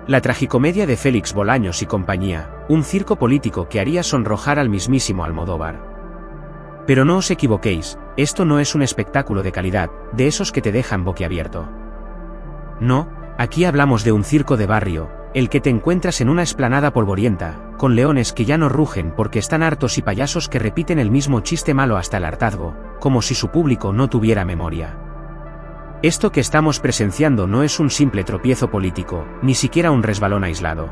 La tragicomedia de Félix Bolaños y compañía, un circo político que haría sonrojar al mismísimo Almodóvar. Pero no os equivoquéis, esto no es un espectáculo de calidad, de esos que te dejan boquiabierto. No, aquí hablamos de un circo de barrio, el que te encuentras en una explanada polvorienta, con leones que ya no rugen porque están hartos y payasos que repiten el mismo chiste malo hasta el hartazgo, como si su público no tuviera memoria. Esto que estamos presenciando no es un simple tropiezo político, ni siquiera un resbalón aislado.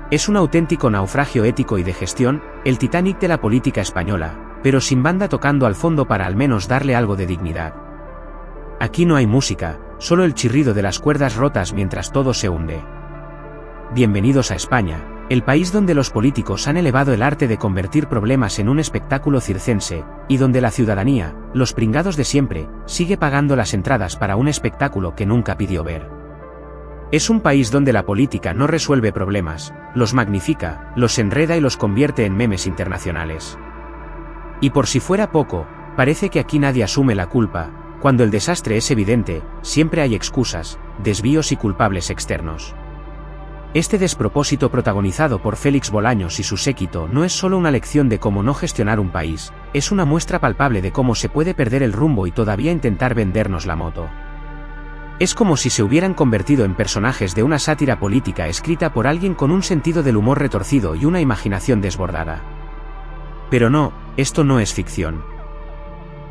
Es un auténtico naufragio ético y de gestión, el Titanic de la política española, pero sin banda tocando al fondo para al menos darle algo de dignidad. Aquí no hay música, solo el chirrido de las cuerdas rotas mientras todo se hunde. Bienvenidos a España, el país donde los políticos han elevado el arte de convertir problemas en un espectáculo circense, y donde la ciudadanía, los pringados de siempre, sigue pagando las entradas para un espectáculo que nunca pidió ver. Es un país donde la política no resuelve problemas, los magnifica, los enreda y los convierte en memes internacionales. Y por si fuera poco, parece que aquí nadie asume la culpa, cuando el desastre es evidente, siempre hay excusas, desvíos y culpables externos. Este despropósito protagonizado por Félix Bolaños y su séquito no es solo una lección de cómo no gestionar un país, es una muestra palpable de cómo se puede perder el rumbo y todavía intentar vendernos la moto. Es como si se hubieran convertido en personajes de una sátira política escrita por alguien con un sentido del humor retorcido y una imaginación desbordada. Pero no, esto no es ficción.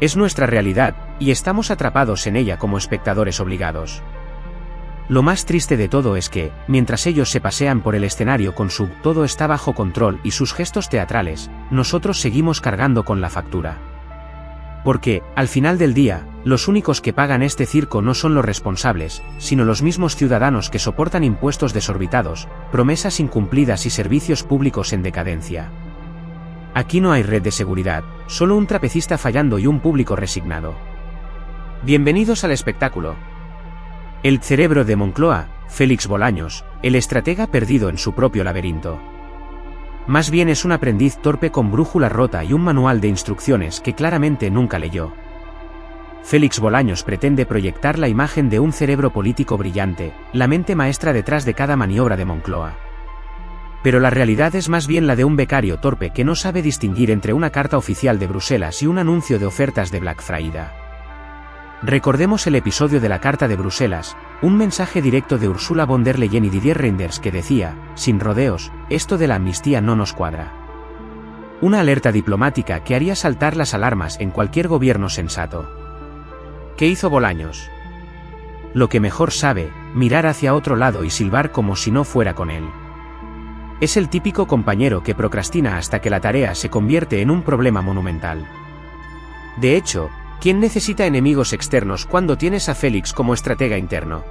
Es nuestra realidad, y estamos atrapados en ella como espectadores obligados. Lo más triste de todo es que, mientras ellos se pasean por el escenario con su "todo está bajo control" y sus gestos teatrales, nosotros seguimos cargando con la factura. Porque, al final del día, los únicos que pagan este circo no son los responsables, sino los mismos ciudadanos que soportan impuestos desorbitados, promesas incumplidas y servicios públicos en decadencia. Aquí no hay red de seguridad, solo un trapecista fallando y un público resignado. Bienvenidos al espectáculo. El cerebro de Moncloa, Félix Bolaños, el estratega perdido en su propio laberinto. Más bien es un aprendiz torpe con brújula rota y un manual de instrucciones que claramente nunca leyó. Félix Bolaños pretende proyectar la imagen de un cerebro político brillante, la mente maestra detrás de cada maniobra de Moncloa. Pero la realidad es más bien la de un becario torpe que no sabe distinguir entre una carta oficial de Bruselas y un anuncio de ofertas de Black Friday. Recordemos el episodio de la Carta de Bruselas, un mensaje directo de Ursula von der Leyen y Didier Reynders que decía, sin rodeos, esto de la amnistía no nos cuadra. Una alerta diplomática que haría saltar las alarmas en cualquier gobierno sensato. ¿Qué hizo Bolaños? Lo que mejor sabe, mirar hacia otro lado y silbar como si no fuera con él. Es el típico compañero que procrastina hasta que la tarea se convierte en un problema monumental. De hecho, ¿quién necesita enemigos externos cuando tienes a Félix como estratega interno?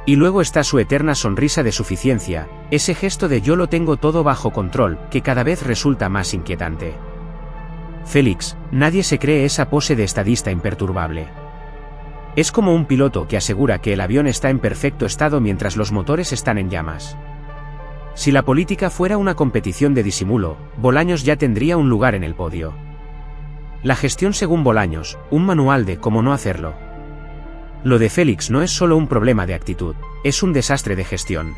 Y luego está su eterna sonrisa de suficiencia, ese gesto de yo lo tengo todo bajo control, que cada vez resulta más inquietante. Félix, nadie se cree esa pose de estadista imperturbable. Es como un piloto que asegura que el avión está en perfecto estado mientras los motores están en llamas. Si la política fuera una competición de disimulo, Bolaños ya tendría un lugar en el podio. La gestión según Bolaños, un manual de cómo no hacerlo. Lo de Félix no es solo un problema de actitud, es un desastre de gestión.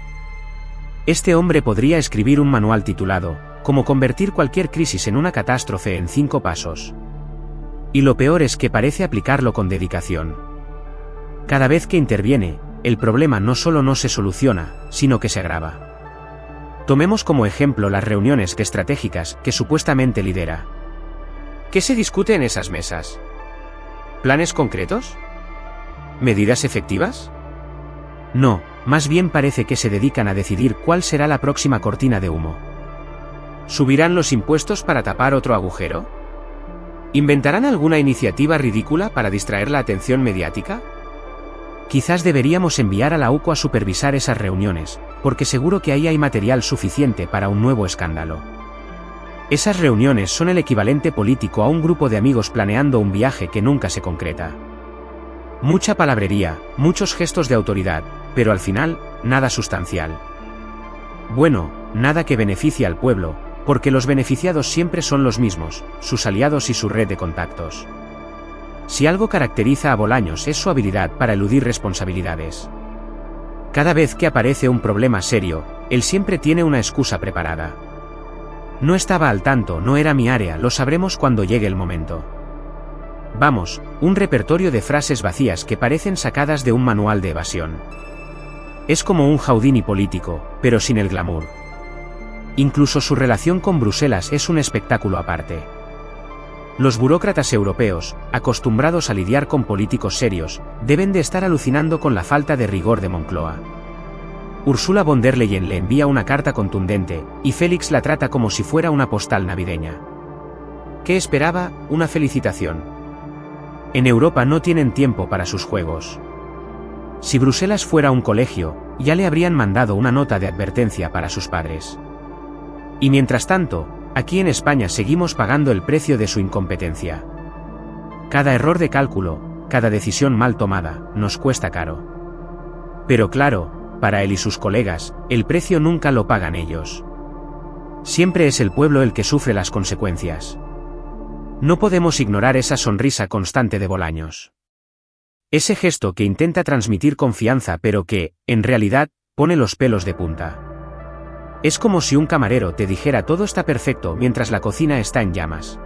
Este hombre podría escribir un manual titulado, "Cómo convertir cualquier crisis en una catástrofe en 5 pasos". Y lo peor es que parece aplicarlo con dedicación. Cada vez que interviene, el problema no solo no se soluciona, sino que se agrava. Tomemos como ejemplo las reuniones estratégicas que supuestamente lidera. ¿Qué se discute en esas mesas? ¿Planes concretos? ¿Medidas efectivas? No, más bien parece que se dedican a decidir cuál será la próxima cortina de humo. ¿Subirán los impuestos para tapar otro agujero? ¿Inventarán alguna iniciativa ridícula para distraer la atención mediática? Quizás deberíamos enviar a la UCO a supervisar esas reuniones, porque seguro que ahí hay material suficiente para un nuevo escándalo. Esas reuniones son el equivalente político a un grupo de amigos planeando un viaje que nunca se concreta. Mucha palabrería, muchos gestos de autoridad, pero al final, nada sustancial. Bueno, nada que beneficie al pueblo, porque los beneficiados siempre son los mismos, sus aliados y su red de contactos. Si algo caracteriza a Bolaños es su habilidad para eludir responsabilidades. Cada vez que aparece un problema serio, él siempre tiene una excusa preparada. No estaba al tanto, no era mi área, lo sabremos cuando llegue el momento. Vamos, un repertorio de frases vacías que parecen sacadas de un manual de evasión. Es como un Houdini político, pero sin el glamour. Incluso su relación con Bruselas es un espectáculo aparte. Los burócratas europeos, acostumbrados a lidiar con políticos serios, deben de estar alucinando con la falta de rigor de Moncloa. Ursula von der Leyen le envía una carta contundente, y Félix la trata como si fuera una postal navideña. ¿Qué esperaba? Una felicitación. En Europa no tienen tiempo para sus juegos. Si Bruselas fuera un colegio, ya le habrían mandado una nota de advertencia para sus padres. Y mientras tanto, aquí en España seguimos pagando el precio de su incompetencia. Cada error de cálculo, cada decisión mal tomada, nos cuesta caro. Pero claro, para él y sus colegas, el precio nunca lo pagan ellos. Siempre es el pueblo el que sufre las consecuencias. No podemos ignorar esa sonrisa constante de Bolaños. Ese gesto que intenta transmitir confianza pero que, en realidad, pone los pelos de punta. Es como si un camarero te dijera todo está perfecto mientras la cocina está en llamas.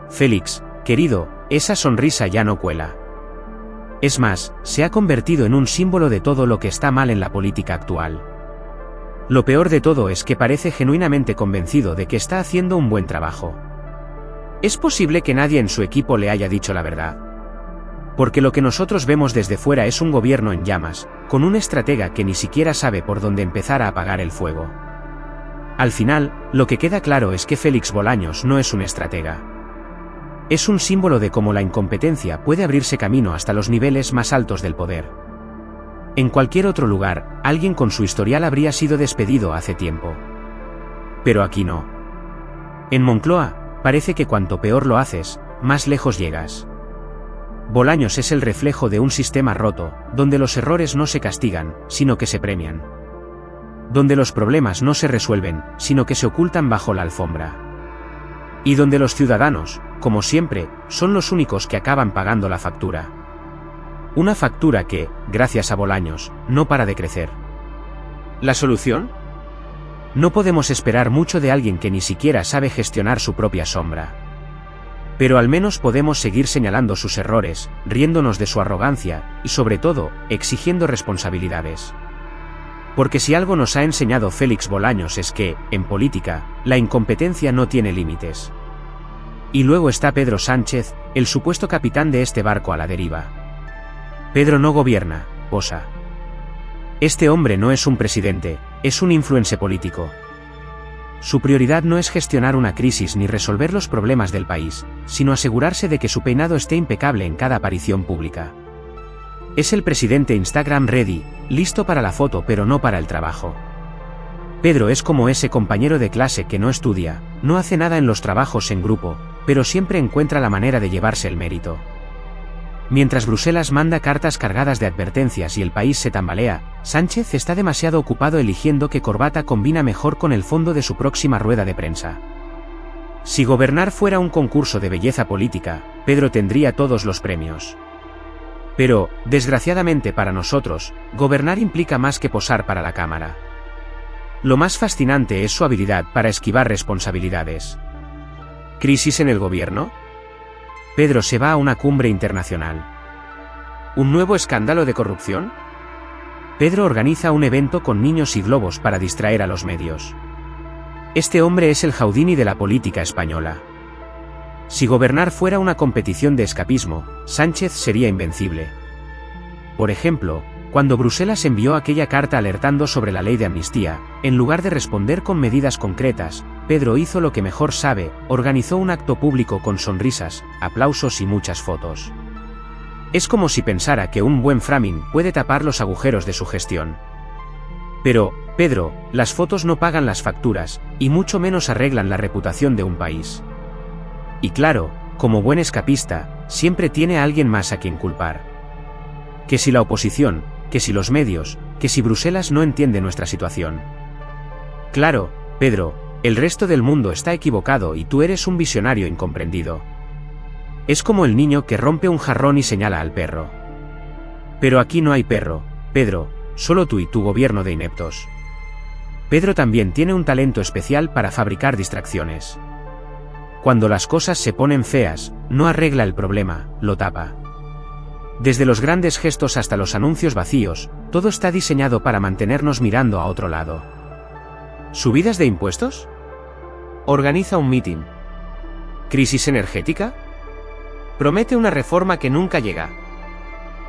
Félix, querido, esa sonrisa ya no cuela. Es más, se ha convertido en un símbolo de todo lo que está mal en la política actual. Lo peor de todo es que parece genuinamente convencido de que está haciendo un buen trabajo. ¿Es posible que nadie en su equipo le haya dicho la verdad? Porque lo que nosotros vemos desde fuera es un gobierno en llamas, con un estratega que ni siquiera sabe por dónde empezar a apagar el fuego. Al final, lo que queda claro es que Félix Bolaños no es un estratega. Es un símbolo de cómo la incompetencia puede abrirse camino hasta los niveles más altos del poder. En cualquier otro lugar, alguien con su historial habría sido despedido hace tiempo. Pero aquí no. En Moncloa, parece que cuanto peor lo haces, más lejos llegas. Bolaños es el reflejo de un sistema roto, donde los errores no se castigan, sino que se premian. Donde los problemas no se resuelven, sino que se ocultan bajo la alfombra. Y donde los ciudadanos, como siempre, son los únicos que acaban pagando la factura. Una factura que, gracias a Bolaños, no para de crecer. ¿La solución? No podemos esperar mucho de alguien que ni siquiera sabe gestionar su propia sombra. Pero al menos podemos seguir señalando sus errores, riéndonos de su arrogancia, y sobre todo, exigiendo responsabilidades. Porque si algo nos ha enseñado Félix Bolaños es que, en política, la incompetencia no tiene límites. Y luego está Pedro Sánchez, el supuesto capitán de este barco a la deriva. Pedro no gobierna, posa. Este hombre no es un presidente, es un influencer político. Su prioridad no es gestionar una crisis ni resolver los problemas del país, sino asegurarse de que su peinado esté impecable en cada aparición pública. Es el presidente Instagram ready, listo para la foto pero no para el trabajo. Pedro es como ese compañero de clase que no estudia, no hace nada en los trabajos en grupo, pero siempre encuentra la manera de llevarse el mérito. Mientras Bruselas manda cartas cargadas de advertencias y el país se tambalea, Sánchez está demasiado ocupado eligiendo qué corbata combina mejor con el fondo de su próxima rueda de prensa. Si gobernar fuera un concurso de belleza política, Pedro tendría todos los premios. Pero, desgraciadamente para nosotros, gobernar implica más que posar para la cámara. Lo más fascinante es su habilidad para esquivar responsabilidades. ¿Crisis en el gobierno? Pedro se va a una cumbre internacional. ¿Un nuevo escándalo de corrupción? Pedro organiza un evento con niños y globos para distraer a los medios. Este hombre es el Houdini de la política española. Si gobernar fuera una competición de escapismo, Sánchez sería invencible. Por ejemplo, cuando Bruselas envió aquella carta alertando sobre la ley de amnistía, en lugar de responder con medidas concretas, Pedro hizo lo que mejor sabe, organizó un acto público con sonrisas, aplausos y muchas fotos. Es como si pensara que un buen framing puede tapar los agujeros de su gestión. Pero, Pedro, las fotos no pagan las facturas, y mucho menos arreglan la reputación de un país. Y claro, como buen escapista, siempre tiene a alguien más a quien culpar. Que si la oposición, que si los medios, que si Bruselas no entiende nuestra situación. Claro, Pedro, el resto del mundo está equivocado y tú eres un visionario incomprendido. Es como el niño que rompe un jarrón y señala al perro. Pero aquí no hay perro, Pedro, solo tú y tu gobierno de ineptos. Pedro también tiene un talento especial para fabricar distracciones. Cuando las cosas se ponen feas, no arregla el problema, lo tapa. Desde los grandes gestos hasta los anuncios vacíos, todo está diseñado para mantenernos mirando a otro lado. ¿Subidas de impuestos? Organiza un mitin. ¿Crisis energética? Promete una reforma que nunca llega.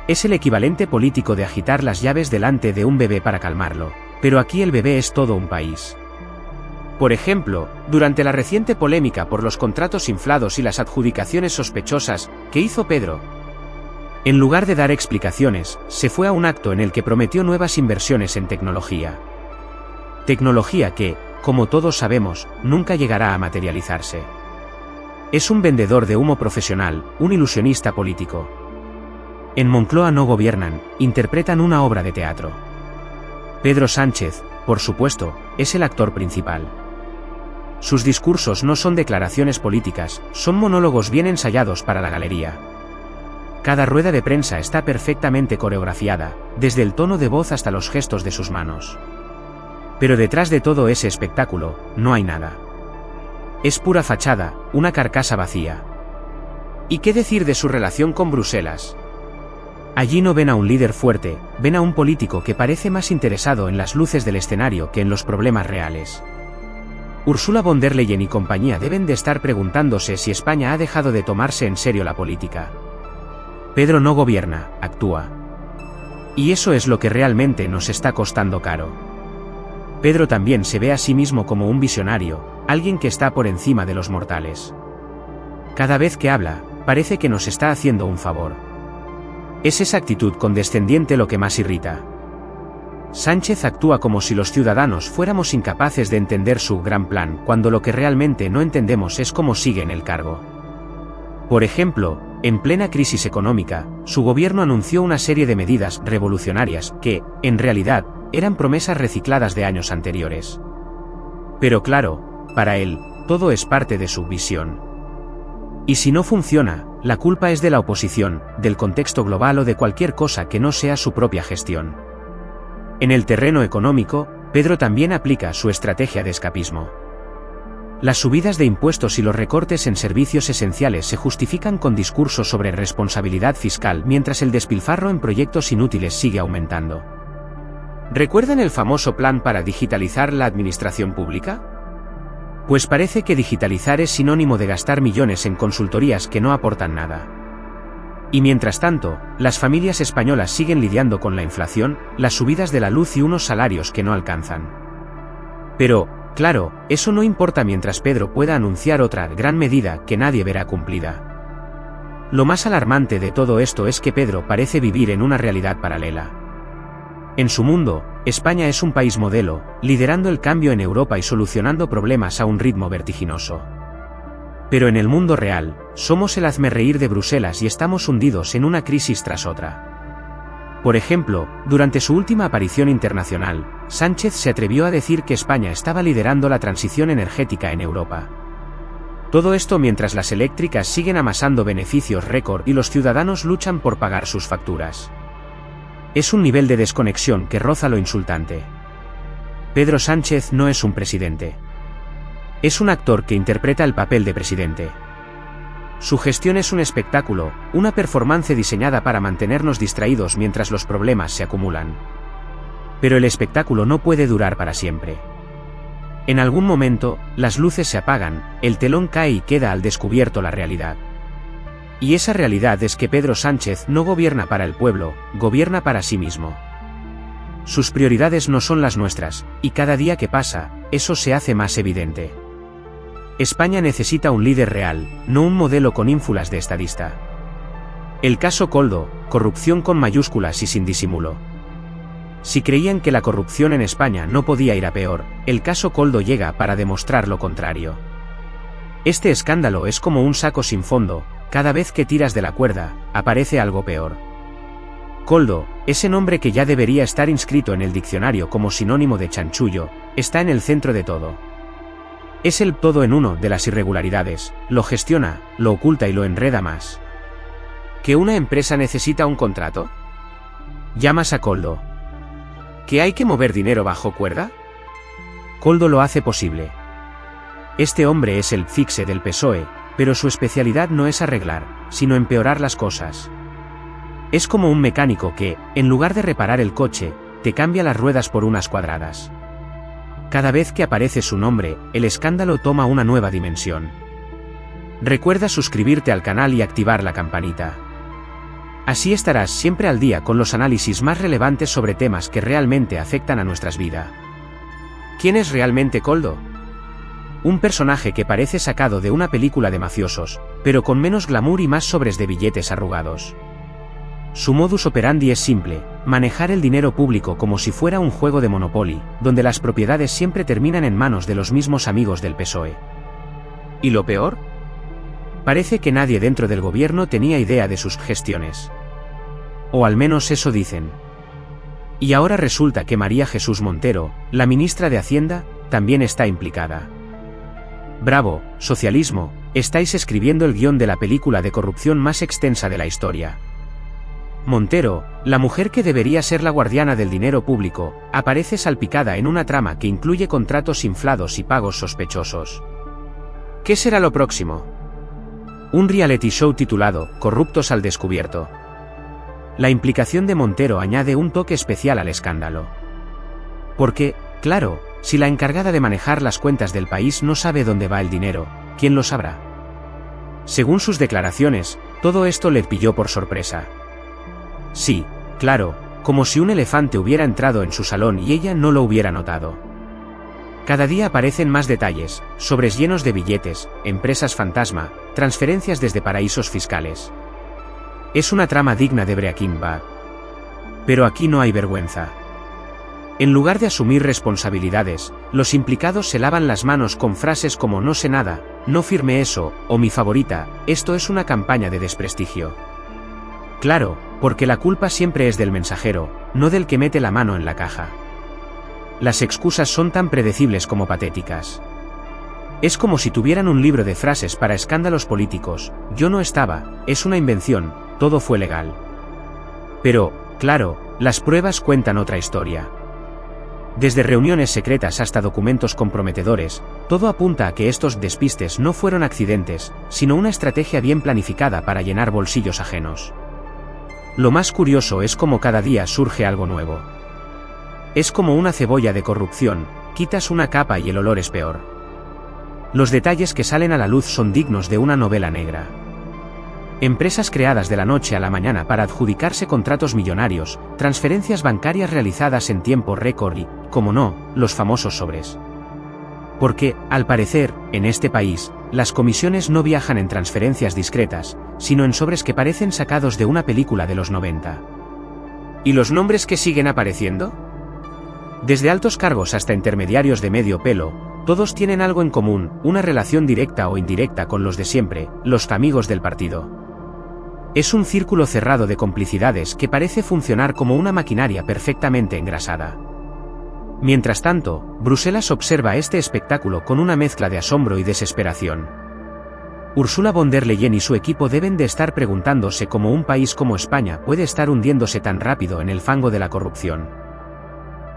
Es el equivalente político de agitar las llaves delante de un bebé para calmarlo, pero aquí el bebé es todo un país. Por ejemplo, durante la reciente polémica por los contratos inflados y las adjudicaciones sospechosas, ¿qué hizo Pedro? En lugar de dar explicaciones, se fue a un acto en el que prometió nuevas inversiones en tecnología. Tecnología que, como todos sabemos, nunca llegará a materializarse. Es un vendedor de humo profesional, un ilusionista político. En Moncloa no gobiernan, interpretan una obra de teatro. Pedro Sánchez, por supuesto, es el actor principal. Sus discursos no son declaraciones políticas, son monólogos bien ensayados para la galería. Cada rueda de prensa está perfectamente coreografiada, desde el tono de voz hasta los gestos de sus manos. Pero detrás de todo ese espectáculo, no hay nada. Es pura fachada, una carcasa vacía. ¿Y qué decir de su relación con Bruselas? Allí no ven a un líder fuerte, ven a un político que parece más interesado en las luces del escenario que en los problemas reales. Ursula von der Leyen y compañía deben de estar preguntándose si España ha dejado de tomarse en serio la política. Pedro no gobierna, actúa. Y eso es lo que realmente nos está costando caro. Pedro también se ve a sí mismo como un visionario, alguien que está por encima de los mortales. Cada vez que habla, parece que nos está haciendo un favor. Es esa actitud condescendiente lo que más irrita. Sánchez actúa como si los ciudadanos fuéramos incapaces de entender su gran plan, cuando lo que realmente no entendemos es cómo sigue en el cargo. Por ejemplo, en plena crisis económica, su gobierno anunció una serie de medidas revolucionarias que, en realidad, eran promesas recicladas de años anteriores. Pero claro, para él, todo es parte de su visión. Y si no funciona, la culpa es de la oposición, del contexto global o de cualquier cosa que no sea su propia gestión. En el terreno económico, Pedro también aplica su estrategia de escapismo. Las subidas de impuestos y los recortes en servicios esenciales se justifican con discursos sobre responsabilidad fiscal mientras el despilfarro en proyectos inútiles sigue aumentando. ¿Recuerdan el famoso plan para digitalizar la administración pública? Pues parece que digitalizar es sinónimo de gastar millones en consultorías que no aportan nada. Y mientras tanto, las familias españolas siguen lidiando con la inflación, las subidas de la luz y unos salarios que no alcanzan. Pero, claro, eso no importa mientras Pedro pueda anunciar otra gran medida que nadie verá cumplida. Lo más alarmante de todo esto es que Pedro parece vivir en una realidad paralela. En su mundo, España es un país modelo, liderando el cambio en Europa y solucionando problemas a un ritmo vertiginoso. Pero en el mundo real, somos el hazmerreír de Bruselas y estamos hundidos en una crisis tras otra. Por ejemplo, durante su última aparición internacional, Sánchez se atrevió a decir que España estaba liderando la transición energética en Europa. Todo esto mientras las eléctricas siguen amasando beneficios récord y los ciudadanos luchan por pagar sus facturas. Es un nivel de desconexión que roza lo insultante. Pedro Sánchez no es un presidente. Es un actor que interpreta el papel de presidente. Su gestión es un espectáculo, una performance diseñada para mantenernos distraídos mientras los problemas se acumulan. Pero el espectáculo no puede durar para siempre. En algún momento, las luces se apagan, el telón cae y queda al descubierto la realidad. Y esa realidad es que Pedro Sánchez no gobierna para el pueblo, gobierna para sí mismo. Sus prioridades no son las nuestras, y cada día que pasa, eso se hace más evidente. España necesita un líder real, no un modelo con ínfulas de estadista. El caso Koldo, corrupción con mayúsculas y sin disimulo. Si creían que la corrupción en España no podía ir a peor, el caso Koldo llega para demostrar lo contrario. Este escándalo es como un saco sin fondo, cada vez que tiras de la cuerda, aparece algo peor. Koldo, ese nombre que ya debería estar inscrito en el diccionario como sinónimo de chanchullo, está en el centro de todo. Es el todo en uno de las irregularidades, lo gestiona, lo oculta y lo enreda más. ¿Que una empresa necesita un contrato? Llamas a Koldo. ¿Que hay que mover dinero bajo cuerda? Koldo lo hace posible. Este hombre es el fixe del PSOE, pero su especialidad no es arreglar, sino empeorar las cosas. Es como un mecánico que, en lugar de reparar el coche, te cambia las ruedas por unas cuadradas. Cada vez que aparece su nombre, el escándalo toma una nueva dimensión. Recuerda suscribirte al canal y activar la campanita. Así estarás siempre al día con los análisis más relevantes sobre temas que realmente afectan a nuestras vidas. ¿Quién es realmente Koldo? Un personaje que parece sacado de una película de mafiosos, pero con menos glamour y más sobres de billetes arrugados. Su modus operandi es simple: manejar el dinero público como si fuera un juego de Monopoly, donde las propiedades siempre terminan en manos de los mismos amigos del PSOE. ¿Y lo peor? Parece que nadie dentro del gobierno tenía idea de sus gestiones. O al menos eso dicen. Y ahora resulta que María Jesús Montero, la ministra de Hacienda, también está implicada. Bravo, socialismo, estáis escribiendo el guión de la película de corrupción más extensa de la historia. Montero, la mujer que debería ser la guardiana del dinero público, aparece salpicada en una trama que incluye contratos inflados y pagos sospechosos. ¿Qué será lo próximo? Un reality show titulado Corruptos al Descubierto. La implicación de Montero añade un toque especial al escándalo. Porque, claro, si la encargada de manejar las cuentas del país no sabe dónde va el dinero, ¿quién lo sabrá? Según sus declaraciones, todo esto le pilló por sorpresa. Sí, claro, como si un elefante hubiera entrado en su salón y ella no lo hubiera notado. Cada día aparecen más detalles, sobres llenos de billetes, empresas fantasma, transferencias desde paraísos fiscales. Es una trama digna de Breaking Bad. Pero aquí no hay vergüenza. En lugar de asumir responsabilidades, los implicados se lavan las manos con frases como "no sé nada", "no firmé eso", o mi favorita, "esto es una campaña de desprestigio". Claro, porque la culpa siempre es del mensajero, no del que mete la mano en la caja. Las excusas son tan predecibles como patéticas. Es como si tuvieran un libro de frases para escándalos políticos: "yo no estaba, es una invención, todo fue legal". Pero, claro, las pruebas cuentan otra historia. Desde reuniones secretas hasta documentos comprometedores, todo apunta a que estos despistes no fueron accidentes, sino una estrategia bien planificada para llenar bolsillos ajenos. Lo más curioso es cómo cada día surge algo nuevo. Es como una cebolla de corrupción, quitas una capa y el olor es peor. Los detalles que salen a la luz son dignos de una novela negra. Empresas creadas de la noche a la mañana para adjudicarse contratos millonarios, transferencias bancarias realizadas en tiempo récord y, como no, los famosos sobres. Porque, al parecer, en este país, las comisiones no viajan en transferencias discretas, sino en sobres que parecen sacados de una película de los 90. ¿Y los nombres que siguen apareciendo? Desde altos cargos hasta intermediarios de medio pelo, todos tienen algo en común: una relación directa o indirecta con los de siempre, los amigos del partido. Es un círculo cerrado de complicidades que parece funcionar como una maquinaria perfectamente engrasada. Mientras tanto, Bruselas observa este espectáculo con una mezcla de asombro y desesperación. Ursula von der Leyen y su equipo deben de estar preguntándose cómo un país como España puede estar hundiéndose tan rápido en el fango de la corrupción.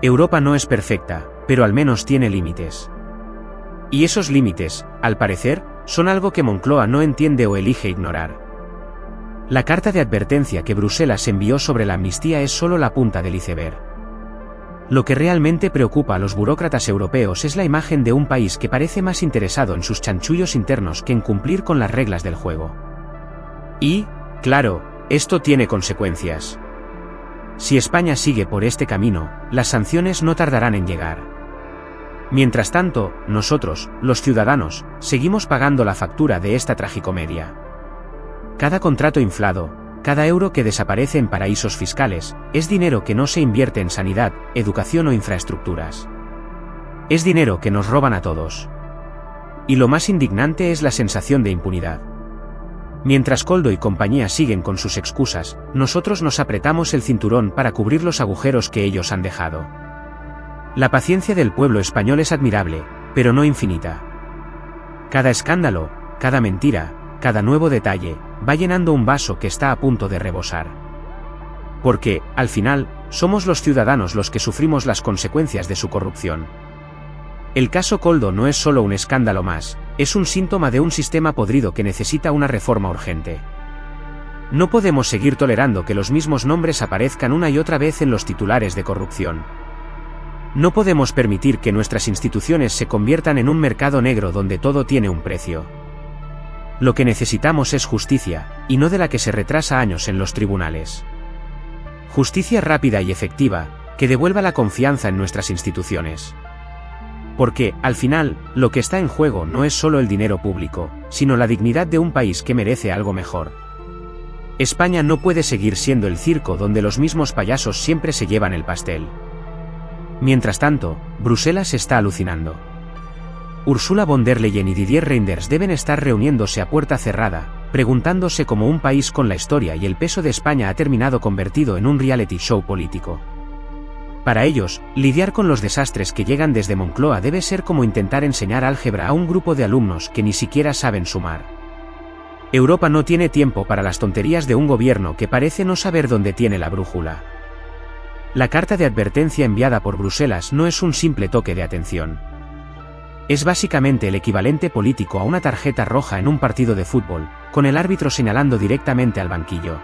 Europa no es perfecta, pero al menos tiene límites. Y esos límites, al parecer, son algo que Moncloa no entiende o elige ignorar. La carta de advertencia que Bruselas envió sobre la amnistía es solo la punta del iceberg. Lo que realmente preocupa a los burócratas europeos es la imagen de un país que parece más interesado en sus chanchullos internos que en cumplir con las reglas del juego. Y, claro, esto tiene consecuencias. Si España sigue por este camino, las sanciones no tardarán en llegar. Mientras tanto, nosotros, los ciudadanos, seguimos pagando la factura de esta tragicomedia. Cada contrato inflado, cada euro que desaparece en paraísos fiscales, es dinero que no se invierte en sanidad, educación o infraestructuras. Es dinero que nos roban a todos. Y lo más indignante es la sensación de impunidad. Mientras Koldo y compañía siguen con sus excusas, nosotros nos apretamos el cinturón para cubrir los agujeros que ellos han dejado. La paciencia del pueblo español es admirable, pero no infinita. Cada escándalo, cada mentira, cada nuevo detalle, va llenando un vaso que está a punto de rebosar. Porque, al final, somos los ciudadanos los que sufrimos las consecuencias de su corrupción. El caso Koldo no es solo un escándalo más, es un síntoma de un sistema podrido que necesita una reforma urgente. No podemos seguir tolerando que los mismos nombres aparezcan una y otra vez en los titulares de corrupción. No podemos permitir que nuestras instituciones se conviertan en un mercado negro donde todo tiene un precio. Lo que necesitamos es justicia, y no de la que se retrasa años en los tribunales. Justicia rápida y efectiva, que devuelva la confianza en nuestras instituciones. Porque, al final, lo que está en juego no es solo el dinero público, sino la dignidad de un país que merece algo mejor. España no puede seguir siendo el circo donde los mismos payasos siempre se llevan el pastel. Mientras tanto, Bruselas está alucinando. Ursula von der Leyen y Didier Reynders deben estar reuniéndose a puerta cerrada, preguntándose cómo un país con la historia y el peso de España ha terminado convertido en un reality show político. Para ellos, lidiar con los desastres que llegan desde Moncloa debe ser como intentar enseñar álgebra a un grupo de alumnos que ni siquiera saben sumar. Europa no tiene tiempo para las tonterías de un gobierno que parece no saber dónde tiene la brújula. La carta de advertencia enviada por Bruselas no es un simple toque de atención. Es básicamente el equivalente político a una tarjeta roja en un partido de fútbol, con el árbitro señalando directamente al banquillo.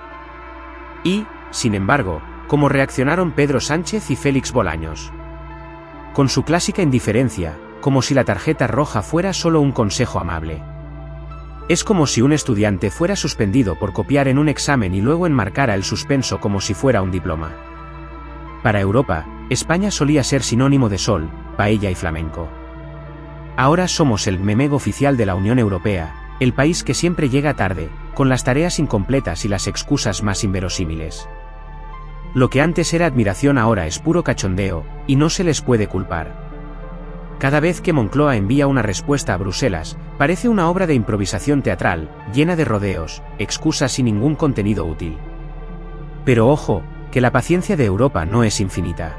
Y, sin embargo, ¿cómo reaccionaron Pedro Sánchez y Félix Bolaños? Con su clásica indiferencia, como si la tarjeta roja fuera solo un consejo amable. Es como si un estudiante fuera suspendido por copiar en un examen y luego enmarcara el suspenso como si fuera un diploma. Para Europa, España solía ser sinónimo de sol, paella y flamenco. Ahora somos el memego oficial de la Unión Europea, el país que siempre llega tarde, con las tareas incompletas y las excusas más inverosímiles. Lo que antes era admiración ahora es puro cachondeo, y no se les puede culpar. Cada vez que Moncloa envía una respuesta a Bruselas, parece una obra de improvisación teatral, llena de rodeos, excusas y ningún contenido útil. Pero ojo, que la paciencia de Europa no es infinita.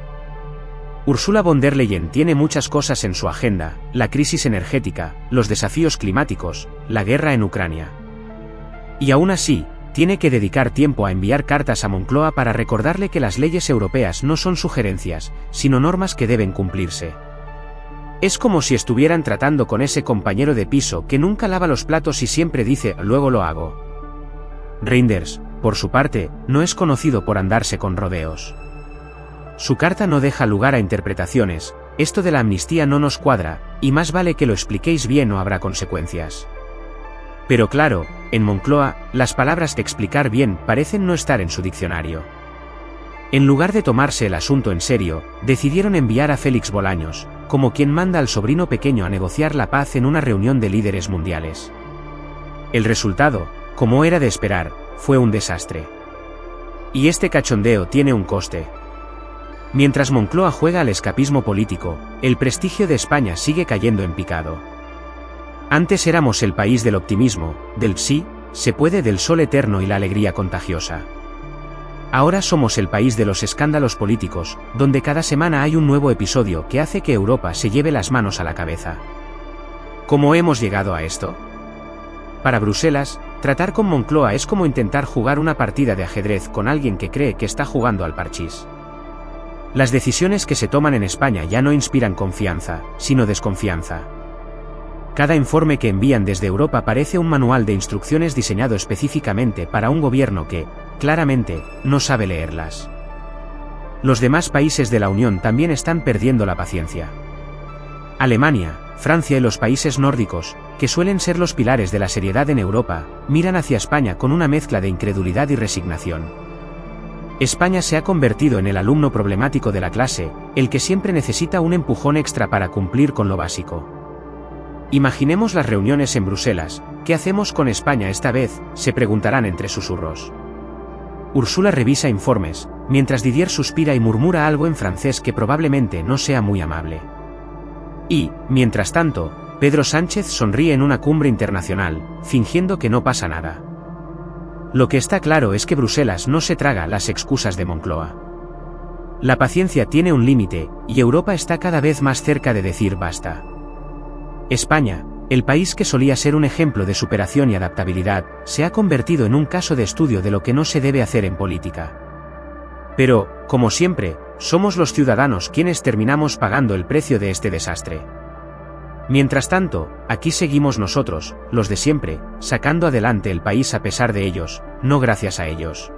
Ursula von der Leyen tiene muchas cosas en su agenda: la crisis energética, los desafíos climáticos, la guerra en Ucrania. Y aún así, tiene que dedicar tiempo a enviar cartas a Moncloa para recordarle que las leyes europeas no son sugerencias, sino normas que deben cumplirse. Es como si estuvieran tratando con ese compañero de piso que nunca lava los platos y siempre dice «luego lo hago». Reynders, por su parte, no es conocido por andarse con rodeos. Su carta no deja lugar a interpretaciones: esto de la amnistía no nos cuadra, y más vale que lo expliquéis bien o habrá consecuencias. Pero claro, en Moncloa, las palabras de explicar bien parecen no estar en su diccionario. En lugar de tomarse el asunto en serio, decidieron enviar a Félix Bolaños, como quien manda al sobrino pequeño a negociar la paz en una reunión de líderes mundiales. El resultado, como era de esperar, fue un desastre. Y este cachondeo tiene un coste. Mientras Moncloa juega al escapismo político, el prestigio de España sigue cayendo en picado. Antes éramos el país del optimismo, del sí, se puede, del sol eterno y la alegría contagiosa. Ahora somos el país de los escándalos políticos, donde cada semana hay un nuevo episodio que hace que Europa se lleve las manos a la cabeza. ¿Cómo hemos llegado a esto? Para Bruselas, tratar con Moncloa es como intentar jugar una partida de ajedrez con alguien que cree que está jugando al parchís. Las decisiones que se toman en España ya no inspiran confianza, sino desconfianza. Cada informe que envían desde Europa parece un manual de instrucciones diseñado específicamente para un gobierno que, claramente, no sabe leerlas. Los demás países de la Unión también están perdiendo la paciencia. Alemania, Francia y los países nórdicos, que suelen ser los pilares de la seriedad en Europa, miran hacia España con una mezcla de incredulidad y resignación. España se ha convertido en el alumno problemático de la clase, el que siempre necesita un empujón extra para cumplir con lo básico. Imaginemos las reuniones en Bruselas: ¿qué hacemos con España esta vez?, se preguntarán entre susurros. Ursula revisa informes, mientras Didier suspira y murmura algo en francés que probablemente no sea muy amable. Y, mientras tanto, Pedro Sánchez sonríe en una cumbre internacional, fingiendo que no pasa nada. Lo que está claro es que Bruselas no se traga las excusas de Moncloa. La paciencia tiene un límite, y Europa está cada vez más cerca de decir basta. España, el país que solía ser un ejemplo de superación y adaptabilidad, se ha convertido en un caso de estudio de lo que no se debe hacer en política. Pero, como siempre, somos los ciudadanos quienes terminamos pagando el precio de este desastre. Mientras tanto, aquí seguimos nosotros, los de siempre, sacando adelante el país a pesar de ellos, no gracias a ellos.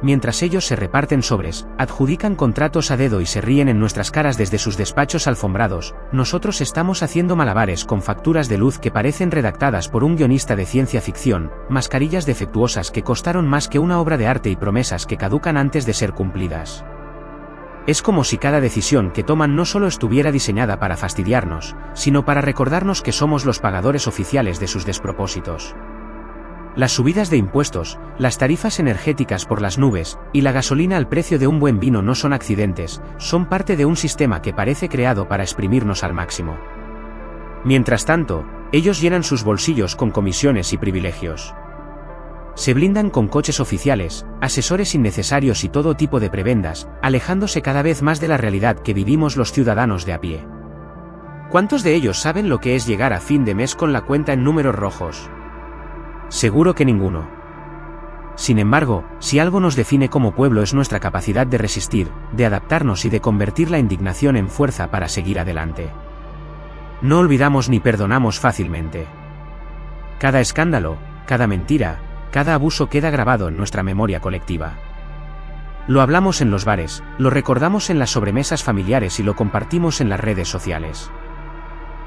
Mientras ellos se reparten sobres, adjudican contratos a dedo y se ríen en nuestras caras desde sus despachos alfombrados, nosotros estamos haciendo malabares con facturas de luz que parecen redactadas por un guionista de ciencia ficción, mascarillas defectuosas que costaron más que una obra de arte y promesas que caducan antes de ser cumplidas. Es como si cada decisión que toman no solo estuviera diseñada para fastidiarnos, sino para recordarnos que somos los pagadores oficiales de sus despropósitos. Las subidas de impuestos, las tarifas energéticas por las nubes, y la gasolina al precio de un buen vino no son accidentes, son parte de un sistema que parece creado para exprimirnos al máximo. Mientras tanto, ellos llenan sus bolsillos con comisiones y privilegios. Se blindan con coches oficiales, asesores innecesarios y todo tipo de prebendas, alejándose cada vez más de la realidad que vivimos los ciudadanos de a pie. ¿Cuántos de ellos saben lo que es llegar a fin de mes con la cuenta en números rojos? Seguro que ninguno. Sin embargo, si algo nos define como pueblo es nuestra capacidad de resistir, de adaptarnos y de convertir la indignación en fuerza para seguir adelante. No olvidamos ni perdonamos fácilmente. Cada escándalo, cada mentira, cada abuso queda grabado en nuestra memoria colectiva. Lo hablamos en los bares, lo recordamos en las sobremesas familiares y lo compartimos en las redes sociales.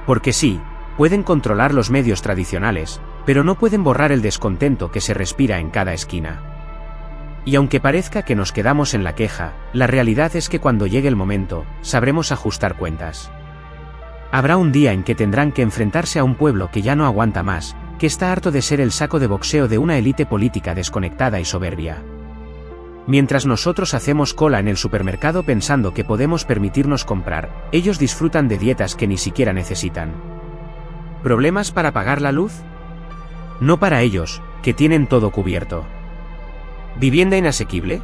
Porque sí, pueden controlar los medios tradicionales, pero no pueden borrar el descontento que se respira en cada esquina. Y aunque parezca que nos quedamos en la queja, la realidad es que cuando llegue el momento, sabremos ajustar cuentas. Habrá un día en que tendrán que enfrentarse a un pueblo que ya no aguanta más, que está harto de ser el saco de boxeo de una élite política desconectada y soberbia. Mientras nosotros hacemos cola en el supermercado pensando que podemos permitirnos comprar, ellos disfrutan de dietas que ni siquiera necesitan. ¿Problemas para pagar la luz? No para ellos, que tienen todo cubierto. ¿Vivienda inasequible?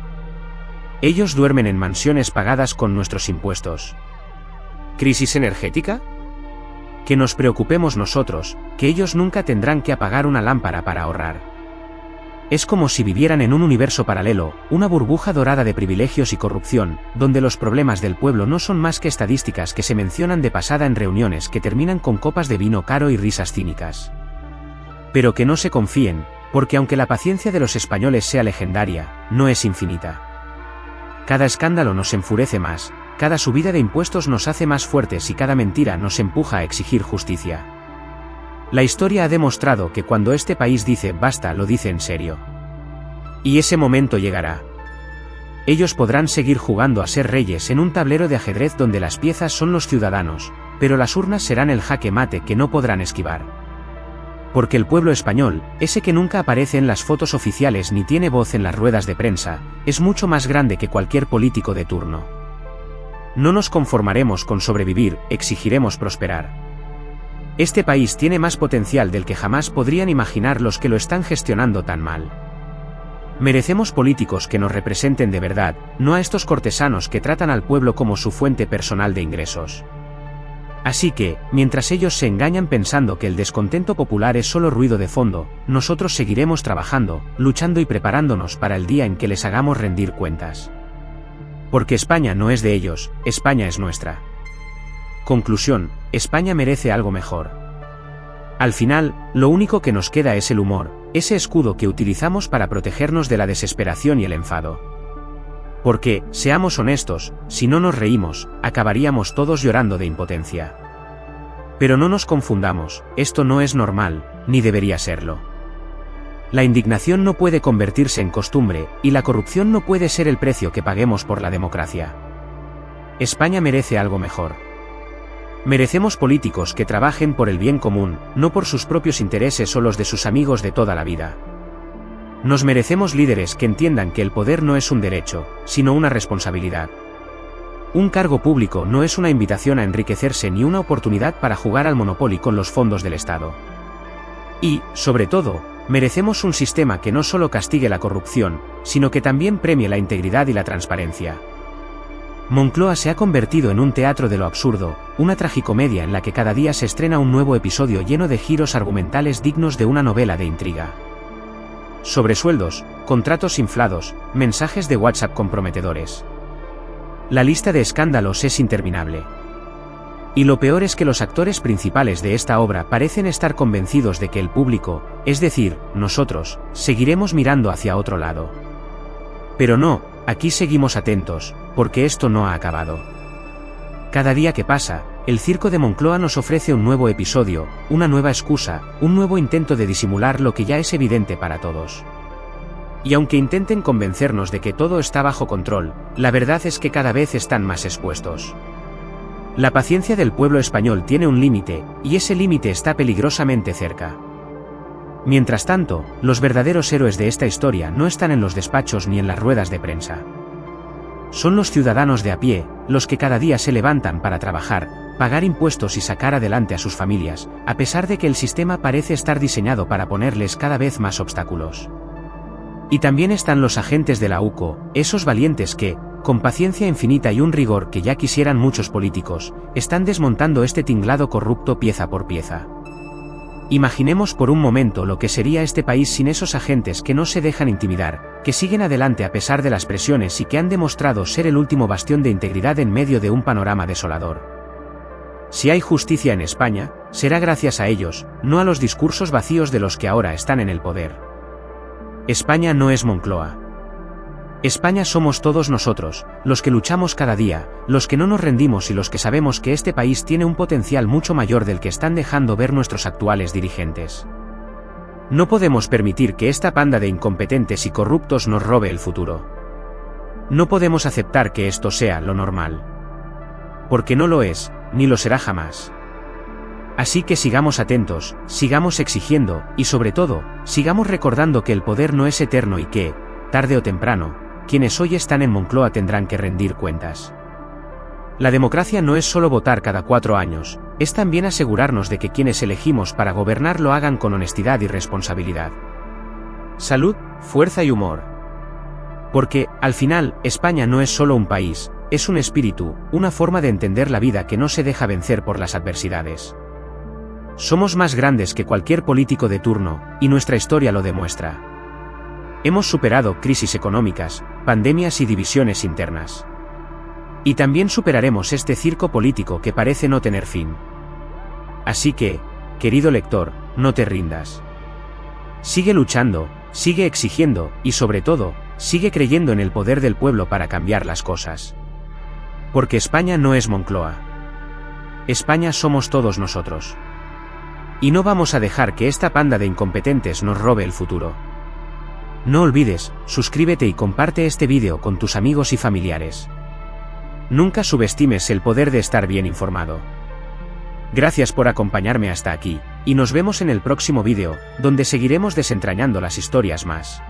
Ellos duermen en mansiones pagadas con nuestros impuestos. ¿Crisis energética? Que nos preocupemos nosotros, que ellos nunca tendrán que apagar una lámpara para ahorrar. Es como si vivieran en un universo paralelo, una burbuja dorada de privilegios y corrupción, donde los problemas del pueblo no son más que estadísticas que se mencionan de pasada en reuniones que terminan con copas de vino caro y risas cínicas. Pero que no se confíen, porque aunque la paciencia de los españoles sea legendaria, no es infinita. Cada escándalo nos enfurece más, cada subida de impuestos nos hace más fuertes y cada mentira nos empuja a exigir justicia. La historia ha demostrado que cuando este país dice basta lo dice en serio. Y ese momento llegará. Ellos podrán seguir jugando a ser reyes en un tablero de ajedrez donde las piezas son los ciudadanos, pero las urnas serán el jaque mate que no podrán esquivar. Porque el pueblo español, ese que nunca aparece en las fotos oficiales ni tiene voz en las ruedas de prensa, es mucho más grande que cualquier político de turno. No nos conformaremos con sobrevivir, exigiremos prosperar. Este país tiene más potencial del que jamás podrían imaginar los que lo están gestionando tan mal. Merecemos políticos que nos representen de verdad, no a estos cortesanos que tratan al pueblo como su fuente personal de ingresos. Así que, mientras ellos se engañan pensando que el descontento popular es solo ruido de fondo, nosotros seguiremos trabajando, luchando y preparándonos para el día en que les hagamos rendir cuentas. Porque España no es de ellos, España es nuestra. Conclusión, España merece algo mejor. Al final, lo único que nos queda es el humor, ese escudo que utilizamos para protegernos de la desesperación y el enfado. Porque, seamos honestos, si no nos reímos, acabaríamos todos llorando de impotencia. Pero no nos confundamos, esto no es normal, ni debería serlo. La indignación no puede convertirse en costumbre, y la corrupción no puede ser el precio que paguemos por la democracia. España merece algo mejor. Merecemos políticos que trabajen por el bien común, no por sus propios intereses o los de sus amigos de toda la vida. Nos merecemos líderes que entiendan que el poder no es un derecho, sino una responsabilidad. Un cargo público no es una invitación a enriquecerse ni una oportunidad para jugar al Monopoly con los fondos del Estado. Y, sobre todo, merecemos un sistema que no solo castigue la corrupción, sino que también premie la integridad y la transparencia. Moncloa se ha convertido en un teatro de lo absurdo, una tragicomedia en la que cada día se estrena un nuevo episodio lleno de giros argumentales dignos de una novela de intriga. sobresueldos, contratos inflados, mensajes de WhatsApp comprometedores. La lista de escándalos es interminable. Y lo peor es que los actores principales de esta obra parecen estar convencidos de que el público, es decir, nosotros, seguiremos mirando hacia otro lado. Pero no, aquí seguimos atentos, porque esto no ha acabado. Cada día que pasa, el circo de Moncloa nos ofrece un nuevo episodio, una nueva excusa, un nuevo intento de disimular lo que ya es evidente para todos. Y aunque intenten convencernos de que todo está bajo control, la verdad es que cada vez están más expuestos. La paciencia del pueblo español tiene un límite, y ese límite está peligrosamente cerca. Mientras tanto, los verdaderos héroes de esta historia no están en los despachos ni en las ruedas de prensa. Son los ciudadanos de a pie, los que cada día se levantan para trabajar, pagar impuestos y sacar adelante a sus familias, a pesar de que el sistema parece estar diseñado para ponerles cada vez más obstáculos. Y también están los agentes de la UCO, esos valientes que, con paciencia infinita y un rigor que ya quisieran muchos políticos, están desmontando este tinglado corrupto pieza por pieza. Imaginemos por un momento lo que sería este país sin esos agentes que no se dejan intimidar, que siguen adelante a pesar de las presiones y que han demostrado ser el último bastión de integridad en medio de un panorama desolador. Si hay justicia en España, será gracias a ellos, no a los discursos vacíos de los que ahora están en el poder. España no es Moncloa. España somos todos nosotros, los que luchamos cada día, los que no nos rendimos y los que sabemos que este país tiene un potencial mucho mayor del que están dejando ver nuestros actuales dirigentes. No podemos permitir que esta panda de incompetentes y corruptos nos robe el futuro. No podemos aceptar que esto sea lo normal. Porque no lo es, ni lo será jamás. Así que sigamos atentos, sigamos exigiendo, y sobre todo, sigamos recordando que el poder no es eterno y que, tarde o temprano, quienes hoy están en Moncloa tendrán que rendir cuentas. La democracia no es solo votar cada 4 años, es también asegurarnos de que quienes elegimos para gobernar lo hagan con honestidad y responsabilidad. Salud, fuerza y humor. Porque, al final, España no es solo un país, es un espíritu, una forma de entender la vida que no se deja vencer por las adversidades. Somos más grandes que cualquier político de turno, y nuestra historia lo demuestra. Hemos superado crisis económicas, pandemias y divisiones internas. Y también superaremos este circo político que parece no tener fin. Así que, querido lector, no te rindas. Sigue luchando, sigue exigiendo, y sobre todo, sigue creyendo en el poder del pueblo para cambiar las cosas. Porque España no es Moncloa. España somos todos nosotros. Y no vamos a dejar que esta panda de incompetentes nos robe el futuro. No olvides, suscríbete y comparte este vídeo con tus amigos y familiares. Nunca subestimes el poder de estar bien informado. Gracias por acompañarme hasta aquí, y nos vemos en el próximo vídeo, donde seguiremos desentrañando las historias más